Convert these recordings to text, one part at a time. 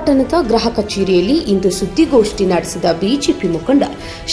ಪಟ್ಟಣದ ಗೃಹ ಕಚೇರಿಯಲ್ಲಿ ಇಂದು ಸುದ್ದಿಗೋಷ್ಠಿ ನಡೆಸಿದ ಬಿಜೆಪಿ ಮುಖಂಡ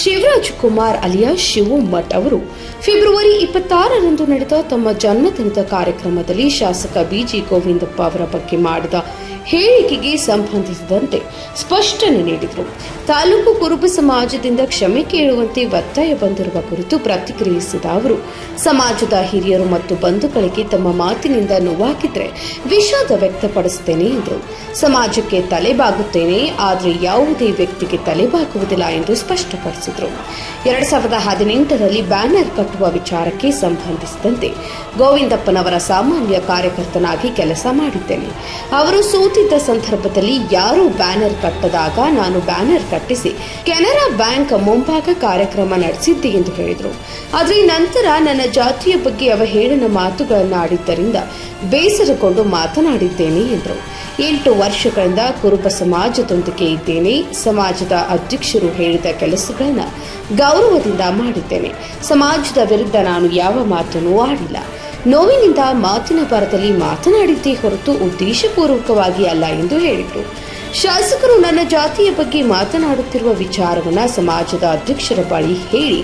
ಶಿವರಾಜ್ ಕುಮಾರ್ ಅಲಿಯಾಸ್ ಶಿವಮಠ್ ಅವರು ಫೆಬ್ರವರಿ 26ರಂದು ನಡೆದ ತಮ್ಮ ಜನ್ಮದಿನದ ಕಾರ್ಯಕ್ರಮದಲ್ಲಿ ಶಾಸಕ ಬಿಜಿ ಗೋವಿಂದಪ್ಪ ಅವರ ಬಗ್ಗೆ ಮಾಡಿದ ಹೇಳಿಕೆಗೆ ಸಂಬಂಧಿಸಿದಂತೆ ಸ್ಪಷ್ಟನೆ ನೀಡಿದರು. ತಾಲೂಕು ಕುರುಬ ಸಮಾಜದಿಂದ ಕ್ಷಮೆ ಕೇಳುವಂತೆ ಒತ್ತಾಯ ಬಂದಿರುವ ಕುರಿತು ಪ್ರತಿಕ್ರಿಯಿಸಿದ ಅವರು, ಸಮಾಜದ ಹಿರಿಯರು ಮತ್ತು ಬಂಧುಗಳಿಗೆ ತಮ್ಮ ಮಾತಿನಿಂದ ನೋವಾಗಿದ್ರೆ ವಿಷಾದ ವ್ಯಕ್ತಪಡಿಸುತ್ತೇನೆ ಎಂದರು. ಸಮಾಜಕ್ಕೆ ತಲೆಬಾಗುತ್ತೇನೆ, ಆದರೆ ಯಾವುದೇ ವ್ಯಕ್ತಿಗೆ ತಲೆಬಾಗುವುದಿಲ್ಲ ಎಂದು ಸ್ಪಷ್ಟಪಡಿಸಿದರು. 2018ರಲ್ಲಿ ಬ್ಯಾನರ್ ಕಟ್ಟುವ ವಿಚಾರಕ್ಕೆ ಸಂಬಂಧಿಸಿದಂತೆ ಗೋವಿಂದಪ್ಪನವರ ಸಾಮಾನ್ಯ ಕಾರ್ಯಕರ್ತನಾಗಿ ಕೆಲಸ ಮಾಡಿದ್ದೇನೆ. ಅವರು ಸೋತಿದ್ದ ಸಂದರ್ಭದಲ್ಲಿ ಯಾರೂ ಬ್ಯಾನರ್ ಕಟ್ಟದಾಗ ನಾನು ಬ್ಯಾನರ್ ಕಟ್ಟಿಸಿ ಕೆನರಾ ಬ್ಯಾಂಕ್ ಮುಂಭಾಗ ಕಾರ್ಯಕ್ರಮ ನಡೆಸಿದ್ದೆ ಎಂದು ಹೇಳಿದರು. ಆದರೆ ನಂತರ ನನ್ನ ಜಾತಿಯ ಬಗ್ಗೆ ಅವಹೇಳನ ಮಾತುಗಳನ್ನಾಡಿದ್ದರಿಂದ ಬೇಸರಗೊಂಡು ಮಾತನಾಡಿದ್ದೇನೆ ಎಂದರು. 8 ವರ್ಷಗಳಿಂದ ಕುರುಬ ಸಮಾಜದೊಂದಿಗೆ ಇದ್ದೇನೆ. ಸಮಾಜದ ಅಧ್ಯಕ್ಷರು ಹೇಳಿದ ಕೆಲಸಗಳನ್ನು ಗೌರವದಿಂದ ಮಾಡಿದ್ದೇನೆ. ಸಮಾಜದ ವಿರುದ್ಧ ನಾನು ಯಾವ ಮಾತನ್ನೂ ಆಡಿಲ್ಲ. ನೋವಿನಿಂದ ಮಾತಿನ ಭರದಲ್ಲಿ ಮಾತನಾಡಿದ್ದೇ ಹೊರತು ಉದ್ದೇಶಪೂರ್ವಕವಾಗಿ ಅಲ್ಲ ಎಂದು ಹೇಳಿದರು. ಶಾಸಕರು ನನ್ನ ಜಾತಿಯ ಬಗ್ಗೆ ಮಾತನಾಡುತ್ತಿರುವ ವಿಚಾರವನ್ನು ಸಮಾಜದ ಅಧ್ಯಕ್ಷರ ಬಳಿ ಹೇಳಿ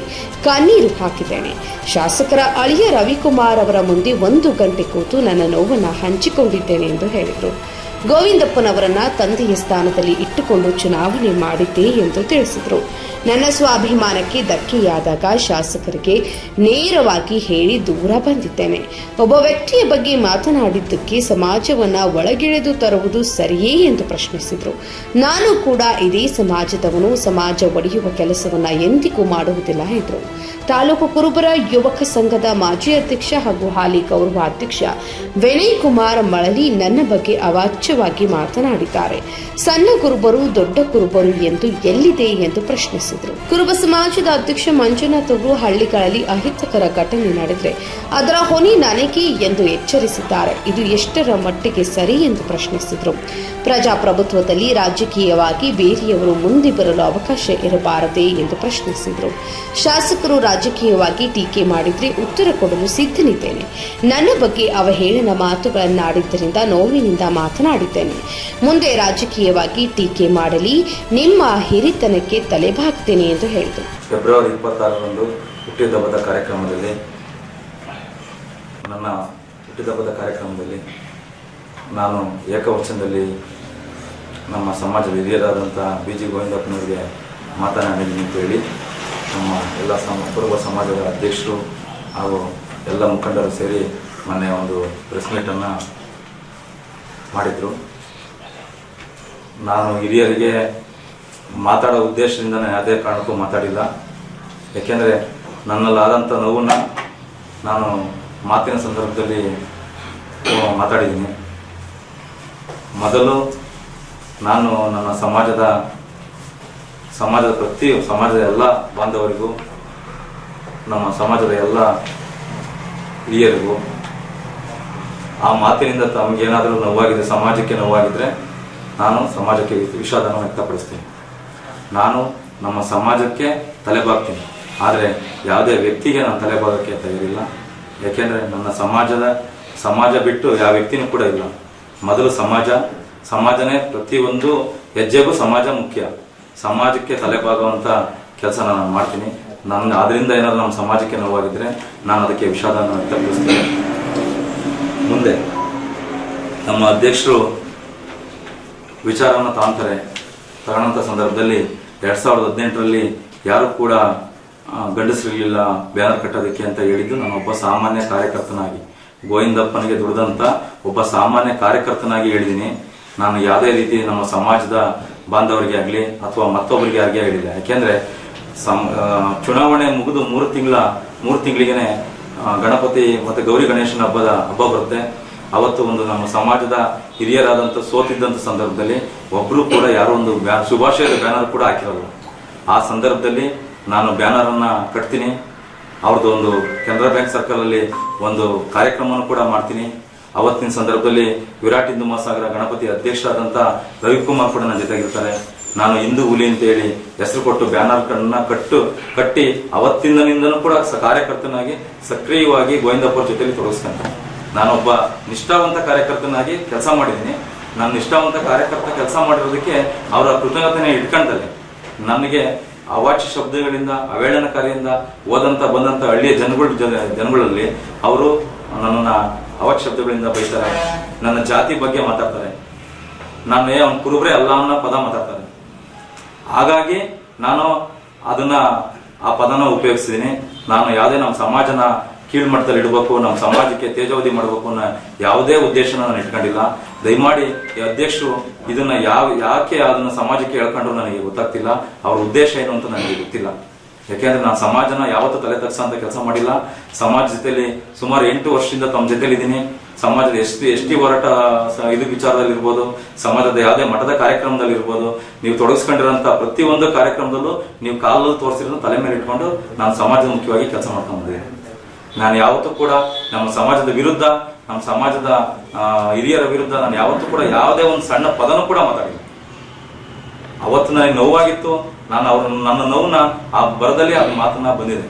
ಕಣ್ಣೀರು ಹಾಕಿದ್ದೇನೆ. ಶಾಸಕರ ಅಳಿಯ ರವಿಕುಮಾರ್ ಅವರ ಮುಂದೆ 1 ಗಂಟೆ ಕೂತು ನನ್ನ ನೋವನ್ನು ಹಂಚಿಕೊಂಡಿದ್ದೇನೆ ಎಂದು ಹೇಳಿದರು. ಗೋವಿಂದಪ್ಪನವರನ್ನ ತಂದೆಯ ಸ್ಥಾನದಲ್ಲಿ ಇಟ್ಟುಕೊಂಡು ಚುನಾವಣೆ ಮಾಡಿದ್ದೆ ಎಂದು ತಿಳಿಸಿದರು. ನನ್ನ ಸ್ವಾಭಿಮಾನಕ್ಕೆ ಧಕ್ಕೆಯಾದಾಗ ಶಾಸಕರಿಗೆ ನೇರವಾಗಿ ಹೇಳಿ ದೂರ ಬಂದಿದ್ದೇನೆ. ಒಬ್ಬ ವ್ಯಕ್ತಿಯ ಬಗ್ಗೆ ಮಾತನಾಡಿದ್ದಕ್ಕೆ ಸಮಾಜವನ್ನ ಒಳಗೆಳೆದು ತರುವುದು ಸರಿಯೇ ಎಂದು ಪ್ರಶ್ನಿಸಿದರು. ನಾನು ಕೂಡ ಇದೇ ಸಮಾಜದವನು. ಸಮಾಜ ಒಡೆಯುವ ಕೆಲಸವನ್ನ ಎಂದಿಗೂ ಮಾಡುವುದಿಲ್ಲ ಎಂದರು. ತಾಲೂಕು ಕುರುಬರ ಯುವಕ ಸಂಘದ ಮಾಜಿ ಅಧ್ಯಕ್ಷ ಹಾಗೂ ಹಾಲಿ ಗೌರವಾಧ್ಯಕ್ಷ ವಿನಯ್ ಕುಮಾರ್ ಮಳಲಿ ನನ್ನ ಬಗ್ಗೆ ಅವಾಚ್ಯವಾಗಿ ಮಾತನಾಡಿದ್ದಾರೆ. ಸಣ್ಣ ಕುರುಬರು ದೊಡ್ಡ ಕುರುಬರು ಎಂದು ಎಲ್ಲಿದೆ ಎಂದು ಪ್ರಶ್ನಿಸಿದರು. ಕುರುಬ ಸಮಾಜದ ಅಧ್ಯಕ್ಷ ಮಂಜುನಾಥ್ ಅವರು ಹಳ್ಳಿಗಳಲ್ಲಿ ಅಹಿತಕರ ಘಟನೆ ನಡೆದರೆ ಅದರ ಹೊಣೆ ನನಗೆ ಎಂದು ಎಚ್ಚರಿಸಿದ್ದಾರೆ. ಇದು ಎಷ್ಟರ ಮಟ್ಟಿಗೆ ಸರಿ ಎಂದು ಪ್ರಶ್ನಿಸಿದರು. ಪ್ರಜಾಪ್ರಭುತ್ವದಲ್ಲಿ ರಾಜಕೀಯವಾಗಿ ಬೇರೆಯವರು ಮುಂದೆ ಬರಲು ಅವಕಾಶ ಇರಬಾರದೇ ಎಂದು ಪ್ರಶ್ನಿಸಿದರು. ಶಾಸಕರು ರಾಜಕೀಯವಾಗಿ ಟೀಕೆ ಮಾಡಿದರೆ ಉತ್ತರ ಕೊಡಲು ಸಿದ್ಧನಿದ್ದೇನೆ. ನನ್ನ ಬಗ್ಗೆ ಅವಹೇಳನ ಮಾತುಗಳನ್ನಾಡಿದ್ದರಿಂದ ನೋವಿನಿಂದ ಮಾತನಾಡಿದ್ದೇನೆ. ಮುಂದೆ ರಾಜಕೀಯವಾಗಿ ಟೀಕೆ ಮಾಡಲಿ, ನಿಮ್ಮ ಹಿರಿತನಕ್ಕೆ ತಲೆಬಾಗ್ತೇನೆ ಎಂದು ಹೇಳಿದರು. ಫೆಬ್ರವರಿ 26ರಂದು ಹುಟ್ಟಿದಬ್ಬದ ಕಾರ್ಯಕ್ರಮದಲ್ಲಿ ನನ್ನ ಹುಟ್ಟಿದಬ್ಬದ ಕಾರ್ಯಕ್ರಮದಲ್ಲಿ ನಾನು ಏಕವಚನದಲ್ಲಿ ನಮ್ಮ ಸಮಾಜದ ಹಿರಿಯರಾದಂಥ ಬಿಜಿ ಗೋವಿಂದಪ್ಪನವರಿಗೆ ಮಾತನಾಡಿದ್ದೀನಿ ಅಂತ ಹೇಳಿ ನಮ್ಮ ಎಲ್ಲ ಕುರುಬ ಸಮಾಜದ ಅಧ್ಯಕ್ಷರು ಹಾಗೂ ಎಲ್ಲ ಮುಖಂಡರು ಸೇರಿ ಮೊನ್ನೆ ಒಂದು ಪ್ರೆಸ್ ಮೀಟನ್ನು ಮಾಡಿದರು. ನಾನು ಹಿರಿಯರಿಗೆ ಮಾತಾಡೋ ಉದ್ದೇಶದಿಂದನೇ ಯಾವುದೇ ಕಾರಣಕ್ಕೂ ಮಾತಾಡಿಲ್ಲ. ಏಕೆಂದರೆ ನನ್ನಲ್ಲಾದಂಥ ನೋವನ್ನು ನಾನು ಮಾತಿನ ಸಂದರ್ಭದಲ್ಲಿ ಮಾತಾಡಿದ್ದೀನಿ. ಮೊದಲು ನಾನು ನನ್ನ ಸಮಾಜದ ಎಲ್ಲ ಬಾಂಧವರಿಗೂ, ನಮ್ಮ ಸಮಾಜದ ಎಲ್ಲ ಹಿರಿಯರಿಗೂ ಆ ಮಾತಿನಿಂದ ತಮಗೇನಾದರೂ ನೋವಾಗಿದೆ, ಸಮಾಜಕ್ಕೆ ನೋವಾಗಿದ್ದರೆ ನಾನು ಸಮಾಜಕ್ಕೆ ವಿಷಾದವನ್ನು ವ್ಯಕ್ತಪಡಿಸ್ತೀನಿ. ನಾನು ನಮ್ಮ ಸಮಾಜಕ್ಕೆ ತಲೆಬಾಗ್ತೀನಿ, ಆದರೆ ಯಾವುದೇ ವ್ಯಕ್ತಿಗೆ ನಾನು ತಲೆಬಾಗೋಕ್ಕೆ ತಯಾರಿಲ್ಲ. ಏಕೆಂದರೆ ನನ್ನ ಸಮಾಜ ಬಿಟ್ಟು ಯಾವ ವ್ಯಕ್ತಿನೂ ಕೂಡ ಇಲ್ಲ. ಮೊದಲು ಸಮಾಜನೇ ಪ್ರತಿಯೊಂದು ಹೆಜ್ಜೆಗೂ ಸಮಾಜ ಮುಖ್ಯ. ಸಮಾಜಕ್ಕೆ ತಲೆಬಾಗುವಂಥ ಕೆಲಸ ನಾನು ಮಾಡ್ತೀನಿ. ಅದರಿಂದ ಏನಾದರೂ ನಮ್ಮ ಸಮಾಜಕ್ಕೆ ನೋವಾಗಿದ್ದರೆ ನಾನು ಅದಕ್ಕೆ ವಿಷಾದವನ್ನು ವ್ಯಕ್ತಪಡಿಸ್ತೇನೆ. ಮುಂದೆ ನಮ್ಮ ಅಧ್ಯಕ್ಷರು ವಿಚಾರವನ್ನು ತಗೊಳ್ಳೋಂಥ ಸಂದರ್ಭದಲ್ಲಿ 2018ರಲ್ಲಿ ಯಾರು ಕೂಡ ಗಂಡಸರಿರಲಿಲ್ಲ ಬ್ಯಾನರ್ ಕಟ್ಟೋದಕ್ಕೆ ಅಂತ ಹೇಳಿದ್ದು ನಾನೊಬ್ಬ ಸಾಮಾನ್ಯ ಕಾರ್ಯಕರ್ತನಾಗಿ, ಗೋವಿಂದಪ್ಪನಿಗೆ ದುಡಿದಂಥ ಒಬ್ಬ ಸಾಮಾನ್ಯ ಕಾರ್ಯಕರ್ತನಾಗಿ ಹೇಳಿದ್ದೀನಿ. ನಾನು ಯಾವುದೇ ರೀತಿ ನಮ್ಮ ಸಮಾಜದ ಬಾಂಧವರಿಗೆ ಆಗಲಿ ಅಥವಾ ಮತ್ತೊಬ್ಬರಿಗೆ ಆಗಲಿ ಹೇಳಿಲ್ಲ. ಯಾಕೆಂದರೆ ಚುನಾವಣೆ ಮುಗಿದು 3 ತಿಂಗಳಿಗೇನೆ ಗಣಪತಿ ಮತ್ತು ಗೌರಿ ಗಣೇಶನ ಹಬ್ಬ ಬರುತ್ತೆ. ಅವತ್ತು ಒಂದು ನಮ್ಮ ಸಮಾಜದ ಹಿರಿಯರಾದಂಥ ಸೋತಿದ್ದಂಥ ಸಂದರ್ಭದಲ್ಲಿ ಒಬ್ಬರು ಕೂಡ ಯಾರೋ ಒಂದು ಶುಭಾಶಯದ ಬ್ಯಾನರ್ ಕೂಡ ಹಾಕಿರೋದು. ಆ ಸಂದರ್ಭದಲ್ಲಿ ನಾನು ಬ್ಯಾನರನ್ನು ಕಟ್ತೀನಿ. ಅವ್ರದ್ದು ಒಂದು ಕೆನರಾ ಬ್ಯಾಂಕ್ ಸರ್ಕಲಲ್ಲಿ ಒಂದು ಕಾರ್ಯಕ್ರಮವನ್ನು ಕೂಡ ಮಾಡ್ತೀನಿ. ಅವತ್ತಿನ ಸಂದರ್ಭದಲ್ಲಿ ವಿರಾಟ್ ಹಿಂದೂ ಮಹಾಸಾಗರ ಗಣಪತಿ ಅಧ್ಯಕ್ಷರಾದಂಥ ರವಿಕುಮಾರ್ ಕೂಡ ನನ್ನ ಜೊತೆಗಿರ್ತಾರೆ. ನಾನು ಹಿಂದೂ ಹುಲಿ ಅಂತ ಹೇಳಿ ಹೆಸರು ಕೊಟ್ಟು ಬ್ಯಾನರ್ಗಳನ್ನ ಕಟ್ಟಿ ಅವತ್ತಿಂದನಿಂದನೂ ಕೂಡ ಕಾರ್ಯಕರ್ತನಾಗಿ ಸಕ್ರಿಯವಾಗಿ ಗೋವಿಂದಪ್ಪರ ಜೊತೆಲಿ ತೊಡಗಿಸ್ಕೊಂಡೆ. ನಾನೊಬ್ಬ ನಿಷ್ಠಾವಂತ ಕಾರ್ಯಕರ್ತನಾಗಿ ಕೆಲಸ ಮಾಡಿದ್ದೀನಿ. ನನ್ನ ನಿಷ್ಠಾವಂತ ಕಾರ್ಯಕರ್ತ ಕೆಲಸ ಮಾಡಿರೋದಕ್ಕೆ ಅವರ ಕೃತಜ್ಞತೆನೇ ಇಟ್ಕೊಂಡಲ್ಲಿ ನನಗೆ ಅವಾಚ್ಯ ಶಬ್ದಗಳಿಂದ ಅವೇಳನಕಾರಿಯಿಂದ ಬಂದಂಥ ಹಳ್ಳಿಯ ಜನಗಳಲ್ಲಿ ಅವರು ನನ್ನನ್ನು ಅವಾಚ್ಯ ಶಬ್ದಗಳಿಂದ ಬೈತಾರೆ, ನನ್ನ ಜಾತಿ ಬಗ್ಗೆ ಮಾತಾಡ್ತಾರೆ, ನಾನು ಅವ್ನು ಕುರುಬ್ರೆ ಅಲ್ಲ ಅನ್ನೋ ಪದ ಮಾತಾಡ್ತಾರೆ. ಹಾಗಾಗಿ ನಾನು ಆ ಪದನ ಉಪಯೋಗಿಸಿದ್ದೀನಿ. ನಾನು ಯಾವುದೇ ನಮ್ಮ ಸಮಾಜನ ಕೀಳ್ಮಟ್ಟದಲ್ಲಿ ಇಡಬೇಕು, ನಮ್ಮ ಸಮಾಜಕ್ಕೆ ತೇಜೋವಧಿ ಮಾಡಬೇಕು ಅನ್ನೋ ಯಾವುದೇ ಉದ್ದೇಶನ ನಾನು ಇಟ್ಕೊಂಡಿಲ್ಲ. ದಯಮಾಡಿ ಈ ಅಧ್ಯಕ್ಷರು ಇದನ್ನ ಯಾಕೆ ಅದನ್ನ ಸಮಾಜಕ್ಕೆ ಹೇಳ್ಕೊಂಡ್ರು ನನಗೆ ಗೊತ್ತಾಗ್ತಿಲ್ಲ. ಅವ್ರ ಉದ್ದೇಶ ಏನು ಅಂತ ನನಗೆ ಗೊತ್ತಿಲ್ಲ. ಯಾಕೆಂದ್ರೆ ನಾನು ಸಮಾಜನ ಯಾವತ್ತೂ ತಲೆ ತಗ್ಸಂತ ಕೆಲಸ ಮಾಡಿಲ್ಲ. ಸಮಾಜ ಜೊತೆಲಿ ಸುಮಾರು 8 ವರ್ಷದಿಂದ ತಮ್ಮ ಜೊತೆಲಿ ಇದ್ದೀನಿ. ಸಮಾಜದ ಎಷ್ಟಿ ಹೋರಾಟ ಇದು ವಿಚಾರದಲ್ಲಿ ಇರ್ಬೋದು, ಸಮಾಜದ ಯಾವುದೇ ಮಠದ ಕಾರ್ಯಕ್ರಮದಲ್ಲಿ ಇರ್ಬೋದು, ನೀವು ತೊಡಗಿಸ್ಕೊಂಡಿರೋಂಥ ಪ್ರತಿಯೊಂದು ಕಾರ್ಯಕ್ರಮದಲ್ಲೂ ನೀವು ಕಾಲಲ್ಲಿ ತೋರಿಸಿರೋದು ತಲೆ ಮೇಲೆ ಇಟ್ಕೊಂಡು ನಾನು ಸಮಾಜದ ಮುಖ್ಯವಾಗಿ ಕೆಲಸ ಮಾಡ್ಕೊಂಡು ಬಂದಿದ್ದೀನಿ. ನಾನು ಯಾವತ್ತೂ ಕೂಡ ನಮ್ಮ ಸಮಾಜದ ವಿರುದ್ಧ, ನಮ್ಮ ಸಮಾಜದ ಹಿರಿಯರ ವಿರುದ್ಧ ನಾನು ಯಾವತ್ತೂ ಕೂಡ ಯಾವುದೇ ಒಂದು ಸಣ್ಣ ಪದನೂ ಕೂಡ ಮಾತಾಡಿಲ್ಲ. ಅವತ್ತು ನನಗೆ ನೋವಾಗಿತ್ತು. ನಾನು ನನ್ನ ನೋವನ್ನ ಆ ಬರದಲ್ಲಿ ಆ ಮಾತನ್ನ ಬಂದಿದೆ.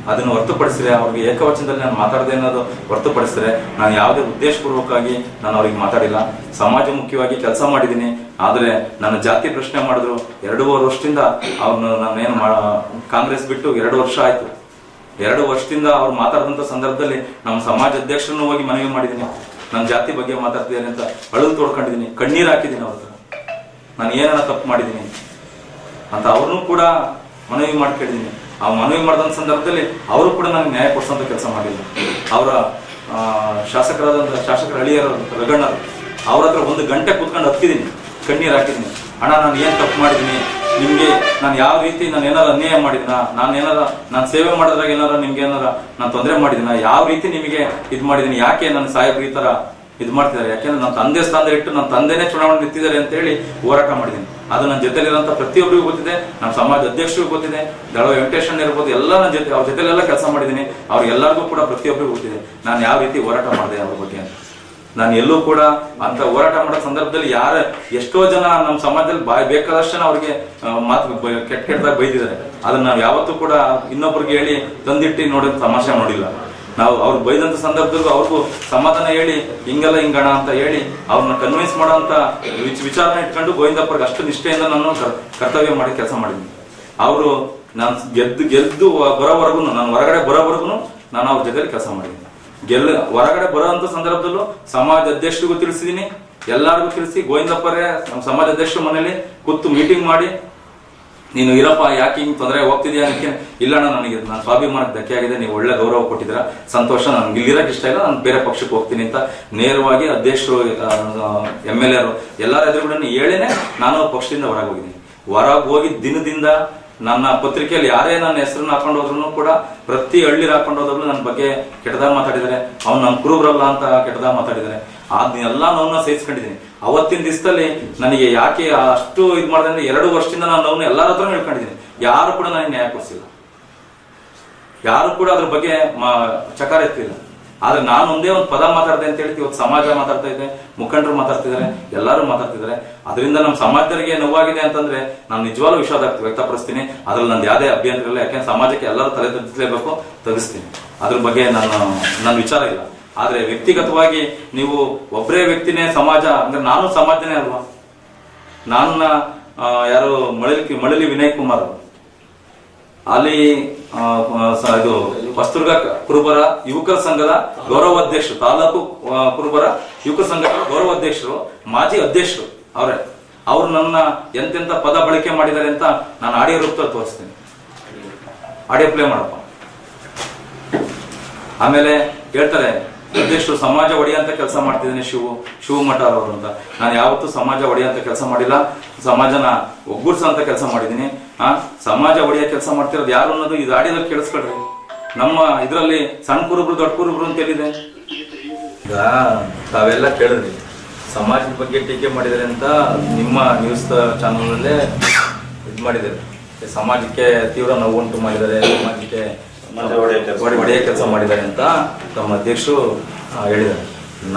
ಅದನ್ನು ಹೊರತುಪಡಿಸಿದ್ರೆ, ಅವ್ರಿಗೆ ಏಕವಚನದಲ್ಲಿ ನಾನು ಮಾತಾಡದೆ ಅನ್ನೋದು ಹೊರತುಪಡಿಸಿದ್ರೆ ನಾನು ಯಾವುದೇ ಉದ್ದೇಶಪೂರ್ವಕವಾಗಿ ನಾನು ಅವ್ರಿಗೆ ಮಾತಾಡಿಲ್ಲ. ಸಮಾಜ ಮುಖ್ಯವಾಗಿ ಕೆಲಸ ಮಾಡಿದ್ದೀನಿ. ಆದರೆ ನನ್ನ ಜಾತಿ ಪ್ರಶ್ನೆ ಮಾಡಿದ್ರು. 2.5 ವರ್ಷದಿಂದ ಅವ್ರನ್ನ ನಾನೇನು ಕಾಂಗ್ರೆಸ್ ಬಿಟ್ಟು 2 ವರ್ಷ ಆಯ್ತು. 2 ವರ್ಷದಿಂದ ಅವ್ರು ಮಾತಾಡಿದಂಥ ಸಂದರ್ಭದಲ್ಲಿ ನಮ್ಮ ಸಮಾಜ ಅಧ್ಯಕ್ಷರನ್ನು ಹೋಗಿ ಮನವಿ ಮಾಡಿದ್ದೀನಿ. ನನ್ನ ಜಾತಿ ಬಗ್ಗೆ ಮಾತಾಡ್ತಿದ್ದೇನೆ ಅಂತ ಅಳಲು ತೋಡ್ಕೊಂಡಿದ್ದೀನಿ, ಕಣ್ಣೀರು ಹಾಕಿದ್ದೀನಿ. ಅವ್ರ ನಾನು ಏನನ್ನ ತಪ್ಪು ಮಾಡಿದ್ದೀನಿ ಅಂತ ಅವ್ರನ್ನೂ ಕೂಡ ಮನವಿ ಮಾಡ್ಕೊಂಡಿದ್ದೀನಿ. ಆ ಮನವಿ ಮಾಡಿದಂಥ ಸಂದರ್ಭದಲ್ಲಿ ಅವರು ಕೂಡ ನನಗೆ ನ್ಯಾಯ ಕೊಡಿಸೋಂಥ ಕೆಲಸ ಮಾಡಿಲ್ಲ. ಅವರ ಶಾಸಕರ ಹಳ್ಳಿಯರು ರಗಣ್ಣರು ಅವ್ರ ಹತ್ರ 1 ಗಂಟೆ ಕೂತ್ಕೊಂಡು ಹತ್ತಿದ್ದೀನಿ, ಕಣ್ಣೀರು ಹಾಕಿದ್ದೀನಿ. ಅಣ್ಣ, ನಾನು ಏನು ತಪ್ಪು ಮಾಡಿದ್ದೀನಿ, ನಿಮಗೆ ನಾನು ಯಾವ ರೀತಿ ನಾನು ಏನಾರು ಅನ್ಯಾಯ ಮಾಡಿದಿನ, ನಾನು ಸೇವೆ ಮಾಡೋದ್ರಾಗ ನಿಮ್ಗೆ ನಾನು ತೊಂದರೆ ಮಾಡಿದಿನ, ಯಾವ ರೀತಿ ನಿಮಗೆ ಇದು ಮಾಡಿದ್ದೀನಿ, ಯಾಕೆ ನನ್ನ ಸಾಹೇಬ್ರು ಈ ತರ ಇದು ಮಾಡ್ತಿದ್ದಾರೆ, ಯಾಕೆಂದ್ರೆ ನನ್ನ ತಂದೆ ಸ್ಥಾನದಲ್ಲಿ ಇಟ್ಟು ನನ್ನ ತಂದೆನೇ ಚುನಾವಣೆ ನಿಂತಿದ್ದಾರೆ ಅಂತ ಹೇಳಿ ಹೋರಾಟ ಮಾಡಿದ್ದೀನಿ. ಅದು ನನ್ನ ಜೊತೆಲಿರೋಂಥ ಪ್ರತಿಯೊಬ್ಬರಿಗೂ ಗೊತ್ತಿದೆ, ನಮ್ಮ ಸಮಾಜ ಅಧ್ಯಕ್ಷರಿಗೂ ಗೊತ್ತಿದೆ, ದಳ ವೆಂಕಟೇಶನ್ ಇರ್ಬೋದು, ಎಲ್ಲ ನನ್ನ ಜೊತೆ ಅವ್ರ ಜೊತೆಲೆಲ್ಲ ಕೆಲಸ ಮಾಡಿದ್ದೀನಿ. ಅವ್ರಿಗೆಲ್ಲರಿಗೂ ಕೂಡ ಪ್ರತಿಯೊಬ್ಬರಿಗೂ ಗೊತ್ತಿದೆ ನಾನು ಯಾವ ರೀತಿ ಹೋರಾಟ ಮಾಡಿದೆ ಅವ್ರ ಬಗ್ಗೆ ಅಂತ. ನಾನು ಎಲ್ಲೂ ಕೂಡ ಅಂತ ಹೋರಾಟ ಮಾಡೋ ಸಂದರ್ಭದಲ್ಲಿ ಎಷ್ಟೋ ಜನ ನಮ್ಮ ಸಮಾಜದಲ್ಲಿ ಬೇಕಾದಷ್ಟು ಜನ ಅವ್ರಿಗೆ ಮಾತು ಕೆಟ್ಟದಾಗ ಬೈದಿದ್ದಾರೆ. ಅದನ್ನ ನಾವು ಯಾವತ್ತೂ ಕೂಡ ಇನ್ನೊಬ್ಬರಿಗೆ ಹೇಳಿ ತಂದಿಟ್ಟು ನೋಡೋ ತಮಾಷೆ ನೋಡಿಲ್ಲ. ನಾವು ಅವ್ರು ಬೈದಂತ ಸಂದರ್ಭದಲ್ಲೂ ಅವ್ರಿಗೂ ಸಮಾಧಾನ ಹೇಳಿ ಹಿಂಗಲ್ಲ ಹಿಂಗಣ ಅಂತ ಹೇಳಿ ಅವ್ರನ್ನ ಕನ್ವಿನ್ಸ್ ಮಾಡೋಂಥ ವಿಚಾರನ ಇಟ್ಕೊಂಡು ಗೋವಿಂದಪ್ಪರಿಗೆ ಅಷ್ಟು ನಿಷ್ಠೆಯಿಂದ ನಾನು ಕರ್ತವ್ಯ ಮಾಡಿ ಕೆಲಸ ಮಾಡಿದ್ದೀನಿ. ಅವರು ನಾನು ಗೆದ್ದು ಬರೋವರೆಗೂ, ನಾನು ಹೊರಗಡೆ ಬರೋವರೆಗೂ ನಾನು ಅವ್ರ ಜೊತೆಲಿ ಕೆಲಸ ಮಾಡಿದ್ದೀನಿ. ಹೊರಗಡೆ ಬರೋಂಥ ಸಂದರ್ಭದಲ್ಲೂ ಸಮಾಜ ಅಧ್ಯಕ್ಷರಿಗೂ ತಿಳಿಸಿದ್ದೀನಿ, ಎಲ್ಲರಿಗೂ ತಿಳಿಸಿ ಗೋವಿಂದಪ್ಪರೇ ನಮ್ಮ ಸಮಾಜ ಅಧ್ಯಕ್ಷರ ಮನೇಲಿ ಕೂತು ಮೀಟಿಂಗ್ ಮಾಡಿ, ನೀನು ಇರಪ್ಪ, ಯಾಕೆ ಹಿಂಗೆ ತೊಂದರೆ ಹೋಗ್ತಿದ್ಯಾ ಅದಕ್ಕೆ, ಇಲ್ಲಣ್ಣ ನನಗೆ ನನ್ನ ಸ್ವಾಭಿಮಾನಕ್ಕೆ ಧಕ್ಕೆ ಆಗಿದೆ, ನೀವು ಒಳ್ಳೆ ಗೌರವ ಕೊಟ್ಟಿದ್ದೀರಾ, ಸಂತೋಷ, ನನ್ಗೆ ಇಲ್ಲಿರಕ್ಕೆ ಇಷ್ಟ ಇಲ್ಲ, ನಾನು ಬೇರೆ ಪಕ್ಷಕ್ಕೆ ಹೋಗ್ತೀನಿ ಅಂತ ನೇರವಾಗಿ ಅಧ್ಯಕ್ಷರು MLA ಎಲ್ಲರ ಎದುರುಗಳನ್ನು ಹೇಳಿನೇ ನಾನು ಪಕ್ಷದಿಂದ ಹೊರಗೆ ಹೋಗಿದ್ದೀನಿ. ಹೊರಗೆ ಹೋಗಿದ್ದ ದಿನದಿಂದ ನನ್ನ ಪತ್ರಿಕೆಯಲ್ಲಿ ಯಾರೇ ನನ್ನ ಹೆಸರನ್ನ ಹಾಕೊಂಡು ಹೋದ್ರು ಕೂಡ ಪ್ರತಿ ಹಳ್ಳಿಲಿ ಹಾಕೊಂಡು ಹೋದ್ರು ನನ್ನ ಬಗ್ಗೆ ಕೆಟ್ಟದಾಗ ಮಾತಾಡಿದ್ದಾರೆ, ಅವ್ನು ನಮ್ಮ ಕುರುಬ್ರಲ್ಲ ಅಂತ ಕೆಟ್ಟದಾಗ ಮಾತಾಡಿದ್ದಾರೆ. ಅದನ್ನೆಲ್ಲ ನೋವನ್ನ ಸಹಿಸ್ಕೊಂಡಿದ್ದೀನಿ. ಅವತ್ತಿನ ದಿವಸದಲ್ಲಿ ನನಗೆ ಯಾಕೆ ಅಷ್ಟು ಇದು ಮಾಡಿದೆ ಅಂದ್ರೆ 2 ವರ್ಷದಿಂದ ನಾನು ನೋವನ್ನು ಎಲ್ಲರ ಹತ್ರ ಹೇಳ್ಕೊಂಡಿದ್ದೀನಿ. ಯಾರು ಕೂಡ ನನಗೆ ನ್ಯಾಯ ಕೊಡಿಸಿಲ್ಲ, ಯಾರು ಕೂಡ ಅದ್ರ ಬಗ್ಗೆ ಚಕಾರ ಎತ್ತಿಲ್ಲ. ಆದ್ರೆ ನಾನು ಒಂದೇ ಒಂದು ಪದ ಮಾತಾಡಿದೆ ಅಂತ ಹೇಳ್ತೀವಿ, ಇವತ್ತು ಸಮಾಜ ಮಾತಾಡ್ತಾ ಇದೆ, ಮುಖಂಡರು ಮಾತಾಡ್ತಿದ್ದಾರೆ, ಎಲ್ಲರೂ ಮಾತಾಡ್ತಿದ್ದಾರೆ. ಅದರಿಂದ ನಮ್ಮ ಸಮಾಜದವರಿಗೆ ನೋವಾಗಿದೆ ಅಂತಂದ್ರೆ ನಾನು ನಿಜವಾಗ್ಲೂ ವಿಷಾದ ವ್ಯಕ್ತಪಡಿಸ್ತೀನಿ. ಅದ್ರಲ್ಲಿ ನಂದು ಯಾವುದೇ ಅಭ್ಯಂತರ ಇಲ್ಲ. ಯಾಕೆಂದ್ರೆ ಸಮಾಜಕ್ಕೆ ಎಲ್ಲರೂ ತಲೆ ತಗ್ಗಿಸಲೇಬೇಕು, ತೆಗಿಸ್ತೀನಿ. ಅದ್ರ ಬಗ್ಗೆ ನನ್ನ ವಿಚಾರ ಇಲ್ಲ. ಆದ್ರೆ ವ್ಯಕ್ತಿಗತವಾಗಿ ನೀವು ಒಬ್ಬರೇ ವ್ಯಕ್ತಿನೇ ಸಮಾಜ ಅಂದ್ರೆ ನಾನು ಸಮಾಜನೇ ಅಲ್ವಾ. ನನ್ನ ಯಾರು ಮಳಲಿ ವಿನಯ್ ಕುಮಾರ್ ಅಲ್ಲಿ ಇದು ಹೊಸದುರ್ಗ ಕುರುಬರ ಯುವಕರ ಸಂಘದ ಗೌರವಾಧ್ಯಕ್ಷರು, ತಾಲೂಕು ಕುರುಬರ ಯುವಕರ ಸಂಘದ ಗೌರವಾಧ್ಯಕ್ಷರು, ಮಾಜಿ ಅಧ್ಯಕ್ಷರು ಅವ್ರು ನನ್ನ ಎಂತೆಂತ ಪದ ಬಳಕೆ ಮಾಡಿದ್ದಾರೆ ಅಂತ ನಾನು ಆಡಿಯೋ ರೂಪದಲ್ಲಿ ತೋರಿಸ್ತೀನಿ. ಆಡಿಯೋ ಪ್ಲೇ ಮಾಡಪ್ಪ. ಆಮೇಲೆ ಹೇಳ್ತಾರೆ ಅಧ್ಯಕ್ಷರು ಸಮಾಜ ಒಡೆಯಂತ ಕೆಲಸ ಮಾಡ್ತಿದ್ದೀನಿ ಶಿವಮಠ ಅವರು ಅಂತ. ನಾನು ಯಾವತ್ತೂ ಸಮಾಜ ಒಡೆಯಂತ ಕೆಲಸ ಮಾಡಿಲ್ಲ, ಸಮಾಜನ ಒಗ್ಗೂಡ್ಸಂತ ಕೆಲಸ ಮಾಡಿದ್ದೀನಿ. ಸಮಾಜ ಒಡೆಯ ಕೆಲಸ ಮಾಡ್ತಿರೋದು ಯಾರು ಅನ್ನೋದು ಇದು ಆಡಿಯೋದಲ್ಲಿ ಕೇಳಿಸ್ಕೊಳ್ರಿ. ನಮ್ಮ ಇದರಲ್ಲಿ ಸಣ್ಣ ಕುರುಬ್ರು ದೊಡ್ಡ ಕುರುಬ್ರು ಅಂತ ಹೇಳಿದೆ. ಈಗ ತಾವೆಲ್ಲ ಕೇಳಿದ್ರಿ ಸಮಾಜದ ಬಗ್ಗೆ ಟೀಕೆ ಮಾಡಿದರೆ ಅಂತ ನಿಮ್ಮ ನ್ಯೂಸ್ ಚಾನಲ್ನಲ್ಲೇ ಇದು ಮಾಡಿದ್ದಾರೆ. ಸಮಾಜಕ್ಕೆ ತೀವ್ರ ನೋವುಂಟು ಮಾಡಿದ್ದಾರೆ, ಸಮಾಜಕ್ಕೆ ಒಡೆಯ ಕೆಲಸ ಮಾಡಿದ್ದಾರೆ ಅಂತ ತಮ್ಮ ಅಧ್ಯಕ್ಷರು ಹೇಳಿದ್ದಾರೆ.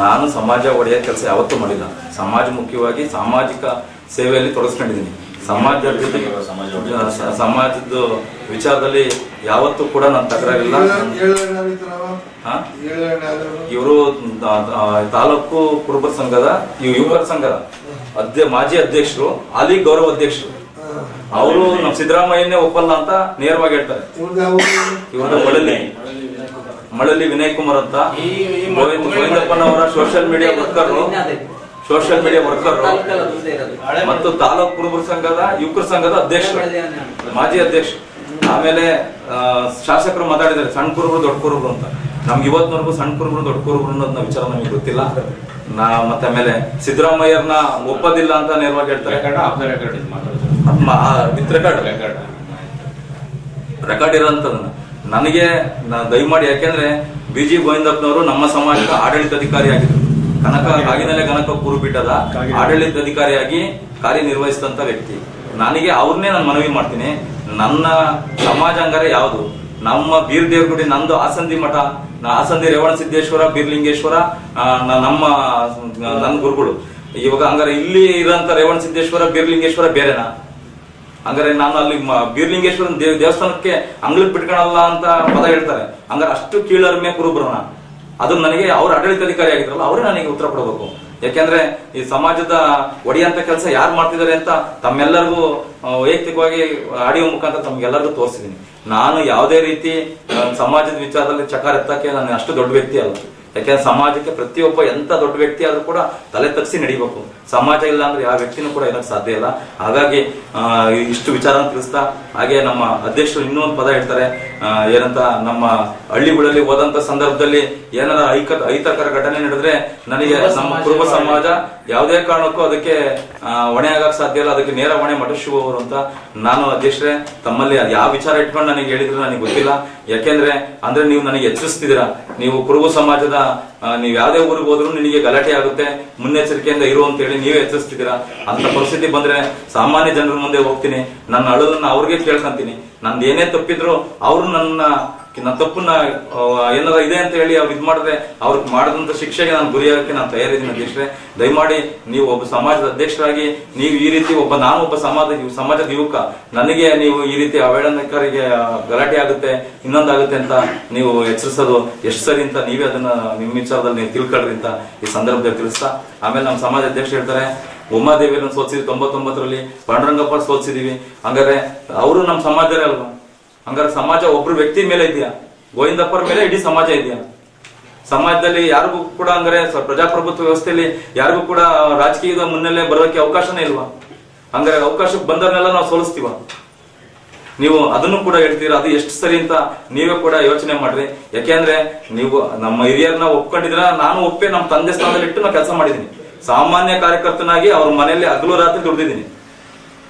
ನಾನು ಸಮಾಜ ಒಡೆಯ ಕೆಲಸ ಯಾವತ್ತೂ ಮಾಡಿಲ್ಲ. ಸಮಾಜ ಮುಖ್ಯವಾಗಿ ಸಾಮಾಜಿಕ ಸೇವೆಯಲ್ಲಿ ತೊಡಗಿಸ್ಕೊಂಡಿದ್ದೀನಿ. ಸಮಾಜದ ಸಮಾಜದ ವಿಚಾರದಲ್ಲಿ ಯಾವತ್ತೂ ಕೂಡ ನಾನು ತಕರಾರಿಲ್ಲ. ಇವರು ತಾಲೂಕು ಕುರುಬರ ಸಂಘದ ಯುವಕರ ಸಂಘದ ಮಾಜಿ ಅಧ್ಯಕ್ಷರು, ಹಾಲಿ ಗೌರವ ಅಧ್ಯಕ್ಷರು. ಅವರು ನಮ್ಮ ಸಿದ್ದರಾಮಯ್ಯನೇ ಒಪ್ಪಲ್ಲ ಅಂತ ನೇರವಾಗಿ ಹೇಳ್ತಾರೆ. ಇವ್ರದ್ದು ಮಳಲಿ ವಿನಯ್ ಕುಮಾರ್ ಅಂತ ಗೋವಿಂದಪ್ಪನವರ ಸೋಷಿಯಲ್ ಮೀಡಿಯಾ ವರ್ಕರ್ ಮತ್ತು ತಾಲೂಕು ಕುರುಬರ ಸಂಘದ ಯುವಕರ ಸಂಘದ ಅಧ್ಯಕ್ಷರು, ಮಾಜಿ ಅಧ್ಯಕ್ಷರು. ಆಮೇಲೆ ಶಾಸಕರು ಮಾತಾಡಿದ್ದಾರೆ ಸಣ್ಣ ಕುರುಬರು ದೊಡ್ಡ ಕುರುಬರು ಅಂತ. ನಮ್ಗೆ ಇವತ್ತಿನವರೆಗೂ ಸಣ್ಣ ಕುರುಬರು ದೊಡ್ಡ ಕುರುಬರು ಅನ್ನೋದನ್ನ ವಿಚಾರ ನಮಗೆ ಗೊತ್ತಿಲ್ಲ. ಮತ್ತೆ ಆಮೇಲೆ ಸಿದ್ದರಾಮಯ್ಯರ್ನ ಒಪ್ಪದಿಲ್ಲ ಅಂತ ನೇರವಾಗಿ ಹೇಳ್ತಾರೆ. ರೆಕಾರ್ಡ್ ಇರೋಂಥದನ್ನ ನನಗೆ ದಯಮಾಡಿ, ಯಾಕೆಂದ್ರೆ ಬಿಜಿ ಗೋವಿಂದಪ್ಪನವರು ನಮ್ಮ ಸಮಾಜದ ಆಡಳಿತಾಧಿಕಾರಿ ಆಗಿದ್ರು. ಕಾಗಿನೆಲೆ ಕನಕ ಕುರುಪೀಠದ ಆಡಳಿತಾಧಿಕಾರಿಯಾಗಿ ಕಾರ್ಯನಿರ್ವಹಿಸಿದಂತ ವ್ಯಕ್ತಿ. ನನಗೆ ಅವ್ರನ್ನೇ ನಾನು ಮನವಿ ಮಾಡ್ತೀನಿ, ನನ್ನ ಸಮಾಜ ಹಂಗಾರೆ ಯಾವುದು? ನಮ್ಮ ಬೀರ್ದೇವ್ರಗುಡಿ, ನಂದು ಆಸಂದಿ ಮಠ, ಆಸಂದಿ ರೇವಣ ಸಿದ್ದೇಶ್ವರ, ಬೀರ್ಲಿಂಗೇಶ್ವರ ನನ್ನ ಗುರುಗಳು. ಇವಾಗ ಹಂಗಾರೆ ಇಲ್ಲಿ ಇರೋಂತ ರೇವಣ ಸಿದ್ದೇಶ್ವರ, ಬೀರ್ಲಿಂಗೇಶ್ವರ ಬೇರೆನಾ? ಹಂಗಾರೆ ನಾನು ಅಲ್ಲಿ ಬೀರ್ಲಿಂಗೇಶ್ವರನ ದೇವಸ್ಥಾನಕ್ಕೆ ಅಂಗ್ಳಕ್ ಬಿಟ್ಕೊಳಲ್ಲ ಅಂತ ಪದ ಹೇಳ್ತಾರೆ. ಹಂಗಾರೆ ಅಷ್ಟು ಕೀಳರ್ಮೆ ಕುರುಬ್ರನ. ಅದು ನನಗೆ ಅವ್ರ ಆಡಳಿತಾಧಿಕಾರಿ ಆಗಿದ್ರಲ್ಲ ಅವರೇ ನನಗೆ ಉತ್ತರ ಕೊಡಬೇಕು. ಯಾಕೆಂದ್ರೆ ಈ ಸಮಾಜದ ಒಡೆಯಂತ ಕೆಲಸ ಯಾರು ಮಾಡ್ತಿದ್ದಾರೆ ಅಂತ ತಮ್ಮೆಲ್ಲರಿಗೂ ವೈಯಕ್ತಿಕವಾಗಿ ಆಡಿಯೋ ಮುಖಾಂತರ ತಮ್ಗೆಲ್ಲರಿಗೂ ತೋರಿಸಿದೀನಿ. ನಾನು ಯಾವುದೇ ರೀತಿ ಸಮಾಜದ ವಿಚಾರದಲ್ಲಿ ಚಕಾರ ಎತ್ತಕ್ಕೆ ನಾನು ಅಷ್ಟು ದೊಡ್ಡ ವ್ಯಕ್ತಿ ಅಲ್ಲ. ಯಾಕೆಂದ್ರೆ ಸಮಾಜಕ್ಕೆ ಪ್ರತಿಯೊಬ್ಬ ಎಂತ ದೊಡ್ಡ ವ್ಯಕ್ತಿ ಆದ್ರೂ ಕೂಡ ತಲೆ ತಗ್ಸಿ ನಡಿಬೇಕು. ಸಮಾಜ ಇಲ್ಲ ಅಂದ್ರೆ ಯಾವ ವ್ಯಕ್ತಿನೂ ಕೂಡ ಇರಕ್ ಸಾಧ್ಯ ಇಲ್ಲ. ಹಾಗಾಗಿ ಇಷ್ಟು ವಿಚಾರ ತಿಳಿಸ್ತಾ, ಹಾಗೆ ನಮ್ಮ ಅಧ್ಯಕ್ಷರು ಇನ್ನೊಂದು ಪದ ಹೇಳ್ತಾರೆ ಏನಂತ, ನಮ್ಮ ಹಳ್ಳಿಗಳಲ್ಲಿ ಹೋದಂತ ಸಂದರ್ಭದಲ್ಲಿ ಏನಾರ ಅಹಿತಕರ ಘಟನೆ ನಡೆದ್ರೆ ನನಗೆ ನಮ್ಮ ಕುರುಬ ಸಮಾಜ ಯಾವುದೇ ಕಾರಣಕ್ಕೂ ಅದಕ್ಕೆ ಹೊಣೆ ಆಗಕ್ ಸಾಧ್ಯ ಇಲ್ಲ, ಅದಕ್ಕೆ ನೇರ ಹೊಣೆ ಮಠಶಿವರು ಅಂತ. ನಾನು ಅಧ್ಯಕ್ಷರೇ, ತಮ್ಮಲ್ಲಿ ಯಾವ ವಿಚಾರ ಇಟ್ಕೊಂಡು ನನಗೆ ಹೇಳಿದ್ರು ನನಗೆ ಗೊತ್ತಿಲ್ಲ. ಯಾಕೆಂದ್ರೆ ಅಂದ್ರೆ ನೀವು ನನಗೆ ಎಚ್ಚರಿಸ್ತಿದ್ದೀರಾ, ನೀವು ಕುರುಬ ಸಮಾಜದ ನೀವು ಯಾವ್ದೇ ಊರಿಗೆ ಹೋದ್ರು ನಿನಗೆ ಗಲಾಟೆ ಆಗುತ್ತೆ, ಮುನ್ನೆಚ್ಚರಿಕೆಯಿಂದ ಇರು ಅಂತ ಹೇಳಿ ನೀವೇ ಎಚ್ಚರಿಸ್ತಿದ್ದೀರಾ. ಅಂತ ಪರಿಸ್ಥಿತಿ ಬಂದ್ರೆ ಸಾಮಾನ್ಯ ಜನರ ಮುಂದೆ ಹೋಗ್ತೀನಿ, ನನ್ನ ಅಳಲನ್ನ ಅವ್ರಿಗೆ ಕೇಳ್ಕೊಂತೀನಿ. ನಂದು ಏನೇ ತಪ್ಪಿದ್ರು ಅವರು ನನ್ನ ತಪ್ಪನ್ನ ಏನಾರ ಇದೆ ಅಂತ ಹೇಳಿ ಅವ್ರು ಇದ್ ಮಾಡಿದ್ರೆ ಅವ್ರಿಗೆ ಮಾಡಿದಂತ ಶಿಕ್ಷೆಗೆ ನಾನು ಗುರಿಯಾಗಕ್ಕೆ ನಾನು ತಯಾರಿದ್ದೀನಿ. ಅಧ್ಯಕ್ಷರೇ, ದಯಮಾಡಿ ನೀವು ಒಬ್ಬ ಸಮಾಜದ ಅಧ್ಯಕ್ಷರಾಗಿ ನೀವು ಈ ರೀತಿ ನಾನು ಒಬ್ಬ ಸಮಾಜದ ಯುವಕ, ನನಗೆ ನೀವು ಈ ರೀತಿ ಅವಹೇಳನಕಾರಿಗೆ ಗಲಾಟೆ ಆಗುತ್ತೆ, ಇನ್ನೊಂದಾಗುತ್ತೆ ಅಂತ ನೀವು ಎಚ್ಚರಿಸೋದು ಎಷ್ಟು ಸರಿ ಅಂತ ನೀವೇ ಅದನ್ನ ನಿಮ್ಮ ವಿಚಾರದಲ್ಲಿ ನೀವು ತಿಳ್ಕೊಳ್ರಿ ಅಂತ ಈ ಸಂದರ್ಭದಲ್ಲಿ ತಿಳಿಸ್ತಾ, ಆಮೇಲೆ ನಮ್ಮ ಸಮಾಜ ಅಧ್ಯಕ್ಷರು ಹೇಳ್ತಾರೆ ಉಮಾದೇವಿಯನ್ನು ಸೋಲ್ಸಿದ್ವಿ 99ರಲ್ಲಿ, ಪಾಂಡುರಂಗಪ್ಪ ಸೋಲ್ಸಿದೀವಿ. ಹಂಗಾರೆ ಅವರು ನಮ್ಮ ಸಮಾಜದಲ್ಲೇ ಅಲ್ವಾ? ಹಂಗಾರೆ ಸಮಾಜ ಒಬ್ರು ವ್ಯಕ್ತಿ ಮೇಲೆ ಇದೆಯಾ? ಗೋವಿಂದಪ್ಪರ ಮೇಲೆ ಇಡೀ ಸಮಾಜ ಇದೆಯಾ? ಸಮಾಜದಲ್ಲಿ ಯಾರಿಗೂ ಕೂಡ ಹಂಗಾರೆ ಪ್ರಜಾಪ್ರಭುತ್ವ ವ್ಯವಸ್ಥೆಯಲ್ಲಿ ಯಾರಿಗೂ ಕೂಡ ರಾಜಕೀಯದ ಮುನ್ನೆಲೆ ಬರೋಕೆ ಅವಕಾಶನೇ ಇಲ್ವಾ? ಹಂಗಾರೆ ಅವಕಾಶಕ್ಕೆ ಬಂದವನ್ನೆಲ್ಲ ನಾವು ಸೋಲಿಸ್ತೀವ? ನೀವು ಅದನ್ನು ಕೂಡ ಹೇಳ್ತೀರಾ, ಅದು ಎಷ್ಟು ಸರಿ ಅಂತ ನೀವೇ ಕೂಡ ಯೋಚನೆ ಮಾಡ್ರಿ. ಯಾಕೆಂದ್ರೆ ನೀವು ನಮ್ಮ ಹಿರಿಯರನ್ನ ಒಪ್ಕೊಂಡಿದ್ರ, ನಾನು ಒಪ್ಪೆ ನಮ್ಮ ತಂದೆ ಸ್ಥಾನದಲ್ಲಿ ಇಟ್ಟು ನಾನು ಕೆಲಸ ಮಾಡಿದ್ದೀನಿ. ಸಾಮಾನ್ಯ ಕಾರ್ಯಕರ್ತನಾಗಿ ಅವ್ರ ಮನೆಯಲ್ಲಿ ಹಗಲು ರಾತ್ರಿ ದುಡ್ದಿದ್ದೀನಿ.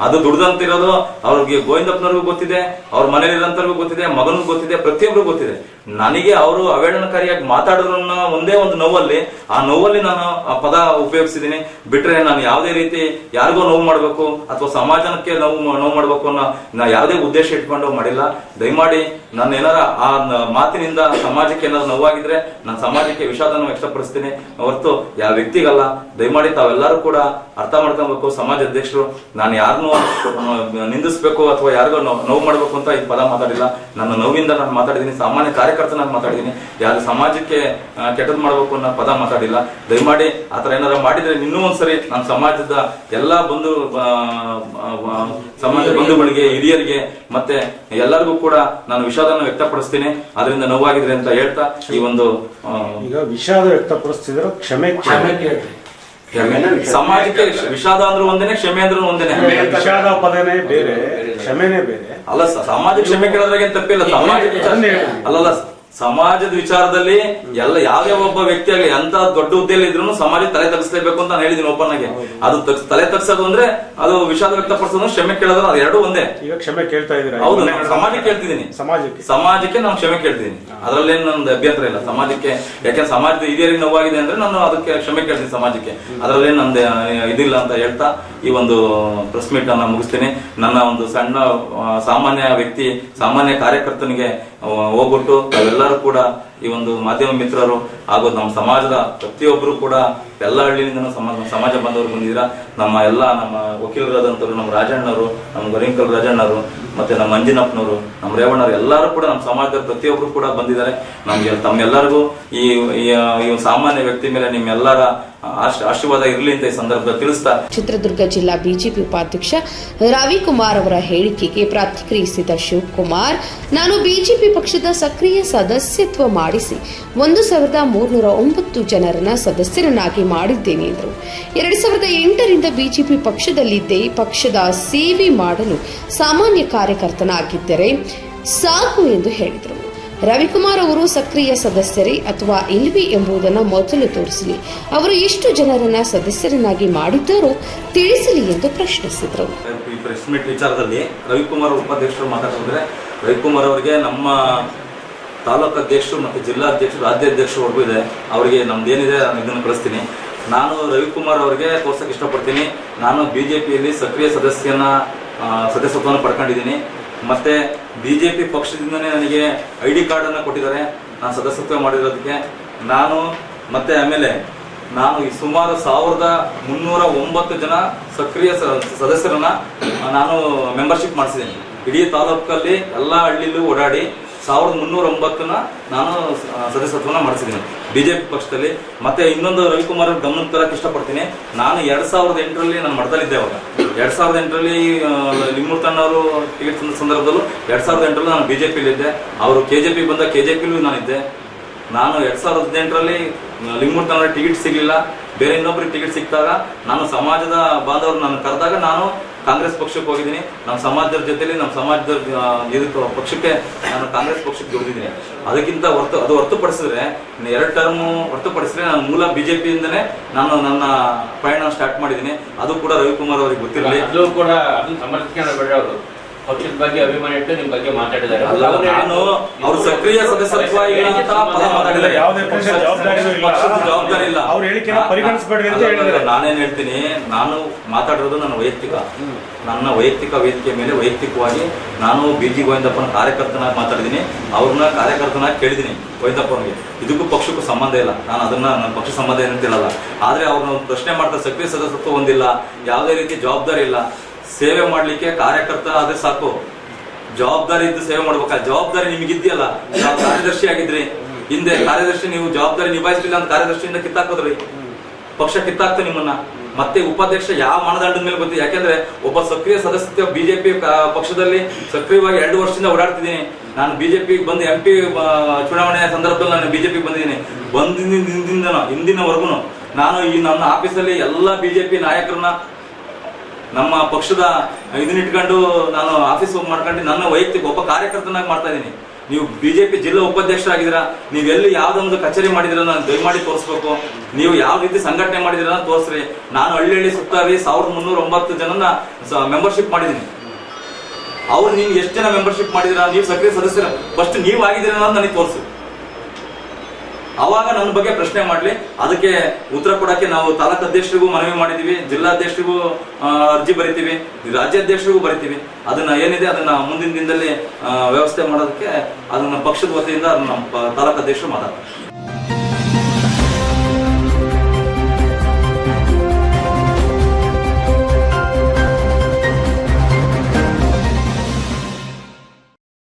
ಅದು ದುಡ್ದಂತಿರೋದು ಅವ್ರಿಗೆ ಗೋವಿಂದಪ್ಪನವ್ರಿಗೂ ಗೊತ್ತಿದೆ, ಅವ್ರ ಮನೇಲಿ ಇರೋಂಥವ್ರಿಗೂ ಗೊತ್ತಿದೆ, ಮಗನಿಗೂ ಗೊತ್ತಿದೆ, ಪ್ರತಿಯೊಬ್ಬರಿಗೂ ಗೊತ್ತಿದೆ. ನನಗೆ ಅವರು ಅವಹೇಳನಕಾರಿಯಾಗಿ ಮಾತಾಡೋದನ್ನ ಒಂದೇ ಒಂದು ನೋವಲ್ಲಿ, ಆ ನೋವಲ್ಲಿ ನಾನು ಆ ಪದ ಉಪಯೋಗಿಸಿದೀನಿ. ಬಿಟ್ರೆ ನಾನು ಯಾವುದೇ ರೀತಿ ಯಾರಿಗೋ ನೋವು ಮಾಡ್ಬೇಕು ಅಥವಾ ಸಮಾಜಕ್ಕೆ ನೋವು ಮಾಡ್ಬೇಕು ಅನ್ನೋ ಯಾವುದೇ ಉದ್ದೇಶ ಇಟ್ಕೊಂಡು ಮಾಡಿಲ್ಲ. ದಯಮಾಡಿ ನಾನು ಏನಾರ ಆ ಮಾತಿನಿಂದ ಸಮಾಜಕ್ಕೆ ಏನಾದ್ರು ನೋವಾಗಿದ್ರೆ ನಾನು ಸಮಾಜಕ್ಕೆ ವಿಷಾದನ ವ್ಯಕ್ತಪಡಿಸ್ತೀನಿ ಹೊರತು ಯಾವ ವ್ಯಕ್ತಿಗಲ್ಲ. ದಯಮಾಡಿ ತಾವೆಲ್ಲರೂ ಕೂಡ ಅರ್ಥ ಮಾಡ್ಕೊಬೇಕು. ಸಮಾಜ ಅಧ್ಯಕ್ಷರು ನಾನು ಯಾರನ್ನೂ ನಿಂದಿಸ್ಬೇಕು ಅಥವಾ ಯಾರಿಗೋ ನೋವು ಮಾಡ್ಬೇಕು ಅಂತ ಈ ಪದ ಮಾತಾಡಿಲ್ಲ. ನನ್ನ ನೋವಿಂದ ನಾನು ಮಾತಾಡಿದ್ದೀನಿ, ಸಾಮಾನ್ಯ ಕಾರ್ಯಕರ್ತನಾಗಿ ಮಾತಾಡಿದ್ದೀನಿ. ಯಾರು ಸಮಾಜಕ್ಕೆ ಕೆಟ್ಟದ್ ಮಾಡ್ಬೇಕು ಅನ್ನೋ ಪದ ಮಾತಾಡಿಲ್ಲ. ದಯಮಾಡಿ ಆತರ ಏನಾರ ಮಾಡಿದ್ರೆ ಇನ್ನೂ ಒಂದ್ಸರಿ ನಾನು ಸಮಾಜದ ಎಲ್ಲಾ ಸಮಾಜ ಬಂಧುಗಳಿಗೆ, ಹಿರಿಯರಿಗೆ ಮತ್ತೆ ಎಲ್ಲರಿಗೂ ಕೂಡ ನಾನು ವಿಷಾದನ ವ್ಯಕ್ತಪಡಿಸ್ತೀನಿ. ಅದರಿಂದ ನೋವಾಗಿದ್ರೆ ಅಂತ ಹೇಳ್ತಾ ಈ ಒಂದು ಈಗ ವಿಷಾದ ವ್ಯಕ್ತಪಡಿಸ್ತಿದ್ರೆ ಕ್ಷಮೆ ಸಮಾಜಕ್ಕೆ ವಿಷಾದ ಅಂದ್ರೂ ಒಂದೇನೆ, ಕ್ಷಮೆ ಅಂದ್ರೂ ಒಂದೇನೆ. ವಿಷಾದ ಪದನೇ ಬೇರೆ, ಕ್ಷಮೆನೇ ಬೇರೆ ಅಲ್ಲ. ಸಮಾಜಕ್ಕೆ ಕ್ಷಮೆ ಕೇಳೋದ್ರಾಗ ತಪ್ಪಿಲ್ಲ. ಅಲ್ಲಲ್ಲ, ಸಮಾಜದ ವಿಚಾರದಲ್ಲಿ ಎಲ್ಲ ಯಾವ್ದೇ ಒಬ್ಬ ವ್ಯಕ್ತಿ ಆಗಲಿ ಎಂತ ದೊಡ್ಡ ಹುದ್ದೆಯಲ್ಲಿ ಇದ್ರು ಸಮಾಜ ತಲೆ ತಗ್ಸ್ಲೇಬೇಕು ಅಂತ ನಾನು ಹೇಳಿದೀನಿ ಓಪನ್ ಆಗಿ. ಅದು ತಲೆ ತಗ್ಸೋದು ಅಂದ್ರೆ ಅದು ವಿಷಾದ ವ್ಯಕ್ತಪಡಿಸೋದು, ಕ್ಷಮೆ ಕೇಳೋದು, ಅದು ಎರಡು ಒಂದೇ. ಈಗ ಕ್ಷಮೆ ಕೇಳ್ತಾ ಇದ್ದೀರಾ? ಹೌದು, ನಾನು ಸಮಾಜಕ್ಕೆ ಕೇಳ್ತಿದ್ದೀನಿ. ಸಮಾಜಕ್ಕೆ ನಾನು ಕ್ಷಮೆ ಕೇಳ್ತಿದ್ದೀನಿ, ಅದ್ರಲ್ಲೇನು ನಂದು ಅಭ್ಯಂತರ ಇಲ್ಲ. ಸಮಾಜಕ್ಕೆ ಯಾಕೆ ಸಮಾಜದ ಹಿರಿಯರಿಗೆ ನೋವಾಗಿದೆ ಅಂದ್ರೆ ನಾನು ಅದಕ್ಕೆ ಕ್ಷಮೆ ಕೇಳ್ತೀನಿ ಸಮಾಜಕ್ಕೆ, ಅದ್ರಲ್ಲೇನು ನಂದು ಇದಿಲ್ಲ ಅಂತ ಹೇಳ್ತಾ ಈ ಒಂದು ಪ್ರೆಸ್ ಮೀಟ್ ಅನ್ನ ಮುಗಿಸ್ತೀನಿ. ನನ್ನ ಒಂದು ಸಣ್ಣ ಸಾಮಾನ್ಯ ವ್ಯಕ್ತಿ, ಸಾಮಾನ್ಯ ಕಾರ್ಯಕರ್ತನಿಗೆ ಹೋಗ್ಬಿಟ್ಟು ನಾವೆಲ್ಲರೂ ಕೂಡ ಈ ಒಂದು ಮಾಧ್ಯಮ ಮಿತ್ರರು ಹಾಗೂ ನಮ್ಮ ಸಮಾಜದ ಪ್ರತಿಯೊಬ್ಬರು ಕೂಡ ಎಲ್ಲ ಹಳ್ಳಿಯಿಂದ ಸಮಾಜ ಬಂದವರು ಬಂದಿದ್ದೀರಾ. ನಮ್ಮ ವಕೀಲರಾದಂಥವ್ರು, ನಮ್ಮ ರಾಜಣ್ಣವರು, ನಮ್ಮ ಗರಿಂಕಲ್ ರಾಜಣ್ಣವರು, ಮತ್ತೆ ನಮ್ಮ ಅಂಜಿನಪ್ಪನವರು, ನಮ್ಮ ರೇವಣ್ಣರು, ಎಲ್ಲರೂ ಕೂಡ ನಮ್ಮ ಸಮಾಜದ ಪ್ರತಿಯೊಬ್ಬರು ಕೂಡ ಬಂದಿದ್ದಾರೆ. ನಮ್ಗೆ ತಮ್ಮೆಲ್ಲರಿಗೂ ಈ ಸಾಮಾನ್ಯ ವ್ಯಕ್ತಿ ಮೇಲೆ ನಿಮ್ಮೆಲ್ಲರ ಆಶೀರ್ವಾದ ಇರಲಿ ಅಂತ ಈ ಸಂದರ್ಭದಲ್ಲಿ ತಿಳಿಸ್ತಾ, ಚಿತ್ರದುರ್ಗ ಜಿಲ್ಲಾ ಬಿಜೆಪಿ ಉಪಾಧ್ಯಕ್ಷ ರವಿಕುಮಾರ್ ಅವರ ಹೇಳಿಕೆಗೆ ಪ್ರತಿಕ್ರಿಯಿಸಿದ ಶಿವಕುಮಾರ್, ನಾನು ಬಿಜೆಪಿ ಪಕ್ಷದ ಸಕ್ರಿಯ ಸದಸ್ಯತ್ವ ಮಾಡಿಸಿ 1309 ಜನರನ್ನ ಸದಸ್ಯರನ್ನಾಗಿ ಮಾಡಿದ್ದೇನೆ ಎಂದರು. 2008ರಿಂದ ಬಿಜೆಪಿ ಪಕ್ಷದಲ್ಲಿದ್ದೇ ಪಕ್ಷದ ಸೇವೆ ಮಾಡಲು ಸಾಮಾನ್ಯ ಕಾರ್ಯಕರ್ತನಾಗಿದ್ದರೆ ಸಾಕು ಎಂದು ಹೇಳಿದರು. ರವಿಕುಮಾರ್ ಅವರು ಸಕ್ರಿಯ ಸದಸ್ಯರೇ ಅಥವಾ ಇಲ್ವೇ ಎಂಬುದನ್ನು ಮೊದಲು ತೋರಿಸಲಿ, ಅವರು ಎಷ್ಟು ಜನರನ್ನ ಸದಸ್ಯರನ್ನಾಗಿ ಮಾಡಿದ್ದಾರೋ ತಿಳಿಸಲಿ ಎಂದು ಪ್ರಶ್ನಿಸಿದರು. ಈ ಪ್ರೆಸ್ ಮೀಟ್ ವಿಚಾರದಲ್ಲಿ ರವಿಕುಮಾರ್ ಉಪಾಧ್ಯಕ್ಷರು ಮಾತಾಡಿದ್ರೆ, ರವಿಕುಮಾರ್ ಅವರಿಗೆ ನಮ್ಮ ತಾಲೂಕು ಅಧ್ಯಕ್ಷರು ಮತ್ತು ಜಿಲ್ಲಾಧ್ಯಕ್ಷರು, ರಾಜ್ಯಾಧ್ಯಕ್ಷರು ಇದೆ, ಅವರಿಗೆ ನಮ್ದೇನಿದೆ ಇದನ್ನು ಕಳಿಸ್ತೀನಿ. ನಾನು ರವಿಕುಮಾರ್ ಅವರಿಗೆ ತೋರ್ಸಕ್ಕೆ ಇಷ್ಟಪಡ್ತೀನಿ. ನಾನು ಬಿಜೆಪಿಯಲ್ಲಿ ಸಕ್ರಿಯ ಸದಸ್ಯತ್ವವನ್ನು ಪಡ್ಕೊಂಡಿದ್ದೀನಿ. ಮತ್ತೆ ಬಿಜೆಪಿ ಪಕ್ಷದಿಂದನೇ ನನಗೆ ID ಕಾರ್ಡ್ ಅನ್ನು ಕೊಟ್ಟಿದ್ದಾರೆ ನಾನು ಸದಸ್ಯತ್ವ ಮಾಡಿರೋದಕ್ಕೆ. ಮತ್ತೆ ಆಮೇಲೆ ನಾನು ಈ ಸುಮಾರು 1309 ಜನ ಸಕ್ರಿಯ ಸದಸ್ಯರನ್ನ ನಾನು ಮೆಂಬರ್ಶಿಪ್ ಮಾಡಿಸಿದ್ದೀನಿ. ಇಡೀ ತಾಲೂಕಲ್ಲಿ ಎಲ್ಲ ಹಳ್ಳಿಲೂ ಓಡಾಡಿ 1309 ನಾನು ಸದಸ್ಯತ್ವನ ಮಾಡಿಸಿದ್ದೀನಿ ಬಿಜೆಪಿ ಪಕ್ಷದಲ್ಲಿ. ಮತ್ತೆ ಇನ್ನೊಂದು ರವಿಕುಮಾರ್ ಅವ್ರ ಗಮನಕ್ಕೆ ತರಕ್ಕೆ ಇಷ್ಟಪಡ್ತೀನಿ. ನಾನು 2008ರಲ್ಲಿ ನಾನು ಮಠದಲ್ಲಿದ್ದೆ. ಅವಾಗ 2008ರಲ್ಲಿ ಲಿಂಗಮೂರ್ತಣ್ಣವರು ಟಿಕೆಟ್ ಸಂದರ್ಭದಲ್ಲೂ 2008ರಲ್ಲಿ ನಾನು ಬಿಜೆಪಿಲಿದ್ದೆ. ಅವರು KJP ಬಂದ KJPಲೂ ನಾನಿದ್ದೆ. ನಾನು 2018ರಲ್ಲಿ ಲಿಂಗಮೂರ್ತಣ್ಣವ್ರ ಟಿಕೆಟ್ ಸಿಗಲಿಲ್ಲ, ಬೇರೆ ಇನ್ನೊಬ್ಬರಿಗೆ ಟಿಕೆಟ್ ಸಿಕ್ಕಿದಾಗ ನಾನು ಸಮಾಜದ ಬಾಂಧವರು ನಾನು ಕರೆದಾಗ ನಾನು ಕಾಂಗ್ರೆಸ್ ಪಕ್ಷಕ್ಕೆ ಹೋಗಿದ್ದೀನಿ. ನಮ್ಮ ಸಮಾಜದ ಜೊತೆಲಿ ನಮ್ಮ ಸಮಾಜದ ಇದಕ್ಕೆ ಪಕ್ಷಕ್ಕೆ ನಾನು ಕಾಂಗ್ರೆಸ್ ಪಕ್ಷಕ್ಕೆ ದುಡಿದಿದ್ದೀನಿ. ಅದಕ್ಕಿಂತ ಹೊರತುಪಡಿಸಿದ್ರೆ 2 ಟರ್ಮ್ ಹೊರತುಪಡಿಸಿದ್ರೆ ನಾನು ಮೂಲ ಬಿಜೆಪಿಯಿಂದನೇ ನಾನು ನನ್ನ ಪಯಣ ಸ್ಟಾರ್ಟ್ ಮಾಡಿದ್ದೀನಿ. ಅದು ಕೂಡ ರವಿಕುಮಾರ್ ಅವರಿಗೆ ಗೊತ್ತಿರಲಿ. ಅದು ಕೂಡ ಅದನ್ನ ಸಮರ್ಥಿಸ್ಕೊಂಡ್ರೆ ಅವರು ಪಕ್ಷದ ಬಗ್ಗೆ ಅಭಿಮಾನ ಇಟ್ಟು ನಿಮ್ಮ ಬಗ್ಗೆ ಮಾತಾಡಿದ್ದಾರೆ. ನಾನು ಅವ್ರ ಸಕ್ರಿಯ ಸದಸ್ಯತ್ವ ಇಲ್ಲ ಅಂತ ಪದ ಮಾತಾಡಿದ್ದಾರೆ. ಯಾವುದೇ ಪಕ್ಷದ ಜವಾಬ್ದಾರಿ ಇಲ್ಲ. ಅವ್ರ ಹೇಳಿಕೆನ ಪರಿಗಣಿಸಬೇಡಿ ಅಂತ ಹೇಳಿದ್ದಾರೆ. ನಾನೇನ್ ಹೇಳ್ತೀನಿ, ನಾನು ಮಾತಾಡಿರೋದು ನನ್ನ ವೈಯಕ್ತಿಕ ವೇದಿಕೆ ಮೇಲೆ ವೈಯಕ್ತಿಕವಾಗಿ ನಾನು BG ಗೋವಿಂದಪ್ಪನ ಕಾರ್ಯಕರ್ತನಾಗಿ ಮಾತಾಡಿದ್ದೀನಿ. ಅವ್ರನ್ನ ಕಾರ್ಯಕರ್ತನಾಗಿ ಕೇಳಿದ್ದೀನಿ ಗೋವಿಂದಪ್ಪನಿಗೆ. ಇದಕ್ಕೂ ಪಕ್ಷಕ್ಕೂ ಸಂಬಂಧ ಇಲ್ಲ. ನಾನು ಅದನ್ನ ನನ್ನ ಪಕ್ಷ ಸಂಬಂಧ ಏನಂತ ಹೇಳಲ್ಲ. ಆದ್ರೆ ಅವ್ರನ್ನ ಪ್ರಶ್ನೆ ಮಾಡ್ತಾರೆ, ಸಕ್ರಿಯ ಸದಸ್ಯತ್ವ ಹೊಂದಿಲ್ಲ, ಯಾವುದೇ ರೀತಿ ಜವಾಬ್ದಾರಿ ಇಲ್ಲ, ಸೇವೆ ಮಾಡ್ಲಿಕ್ಕೆ ಕಾರ್ಯಕರ್ತ ಆದ್ರೆ ಸಾಕು, ಜವಾಬ್ದಾರಿ ಇದ್ದು ಸೇವೆ ಮಾಡ್ಬೇಕಾ. ಜವಾಬ್ದಾರಿ ನಿಮಗಿದೆಯಲ್ಲ, ನಾವು ಕಾರ್ಯದರ್ಶಿ ಆಗಿದ್ರಿ, ಹಿಂದೆ ಕಾರ್ಯದರ್ಶಿ ನೀವು ಜವಾಬ್ದಾರಿ ನಿಭಾಯಿಸಲಿಲ್ಲ ಅಂತ ಕಾರ್ಯದರ್ಶಿಯಿಂದ ಕಿತ್ತಾಕೋದ್ರಿ, ಪಕ್ಷ ಕಿತ್ತಾಕ್ತು ನಿಮ್ಮನ್ನ. ಮತ್ತೆ ಉಪಾಧ್ಯಕ್ಷ ಯಾವ ಮಾನದಂಡದ ಮೇಲೆ ಗೊತ್ತಿದೆ. ಯಾಕೆಂದ್ರೆ ಒಬ್ಬ ಸಕ್ರಿಯ ಸದಸ್ಯತ್ವ ಬಿಜೆಪಿ ಪಕ್ಷದಲ್ಲಿ ಸಕ್ರಿಯವಾಗಿ 2 ವರ್ಷದಿಂದ ಓಡಾಡ್ತಿದ್ದೀನಿ. ನಾನು ಬಿಜೆಪಿಗೆ ಬಂದು MP ಚುನಾವಣೆಯ ಸಂದರ್ಭದಲ್ಲಿ ನಾನು ಬಿಜೆಪಿಗೆ ಬಂದಿದ್ದೀನಿ. ಹಿಂದಿನವರೆಗೂ ನಾನು ಈ ನನ್ನ ಆಫೀಸಲ್ಲಿ ಎಲ್ಲ ಬಿಜೆಪಿ ನಾಯಕರನ್ನ ನಮ್ಮ ಪಕ್ಷದ ಇದನ್ನಿಟ್ಕೊಂಡು ನಾನು ಆಫೀಸ್ ಮಾಡ್ಕೊಂಡು ನನ್ನ ವೈಯಕ್ತಿಕ ಒಬ್ಬ ಕಾರ್ಯಕರ್ತನಾಗಿ ಮಾಡ್ತಾ ಇದ್ದೀನಿ. ನೀವು ಬಿಜೆಪಿ ಜಿಲ್ಲಾ ಉಪಾಧ್ಯಕ್ಷರಾಗಿದ್ದೀರಾ, ನೀವೆಲ್ಲಿ ಯಾವ್ದೊಂದು ಕಚೇರಿ ಮಾಡಿದಿರ ನಾನು ದಯಮಾಡಿ ತೋರಿಸ್ಬೇಕು. ನೀವು ಯಾವ ರೀತಿ ಸಂಘಟನೆ ಮಾಡಿದಿರ ತೋರಿಸ್ರಿ. ನಾನು ಹಳ್ಳಿ ಸುತ್ತಾರಿ 1309 ಜನನ ಮೆಂಬರ್ಶಿಪ್ ಮಾಡಿದ್ದೀನಿ. ಅವ್ರು ನೀವು ಎಷ್ಟು ಜನ ಮೆಂಬರ್ಶಿಪ್ ಮಾಡಿದಿರಾ, ನೀವು ಸಕ್ರಿಯ ಸದಸ್ಯರ ಫಸ್ಟ್ ನೀವು ಆಗಿದ್ದೀರ ಅನ್ನೋದು ನನಗೆ ತೋರಿಸಿ. ಅವಾಗ ನನ್ನ ಬಗ್ಗೆ ಪ್ರಶ್ನೆ ಮಾಡ್ಲಿ. ಅದಕ್ಕೆ ಉತ್ತರ ಕೊಡಕ್ಕೆ ನಾವು ತಾಲೂಕು ಅಧ್ಯಕ್ಷರಿಗೂ ಮನವಿ ಮಾಡಿದೀವಿ, ಜಿಲ್ಲಾಧ್ಯಕ್ಷರಿಗೂ ಅರ್ಜಿ ಬರಿತೀವಿ, ರಾಜ್ಯಾಧ್ಯಕ್ಷರಿಗೂ ಬರಿತೀವಿ. ಅದನ್ನ ಏನಿದೆ ಅದನ್ನ ಮುಂದಿನ ದಿನದಲ್ಲಿ ವ್ಯವಸ್ಥೆ ಮಾಡೋದಕ್ಕೆ ಅದನ್ನ ಪಕ್ಷದ ವತಿಯಿಂದ ನಮ್ಮ ತಾಲೂಕು ಅಧ್ಯಕ್ಷರು ಮಾತಾಡ್ತಾರೆ.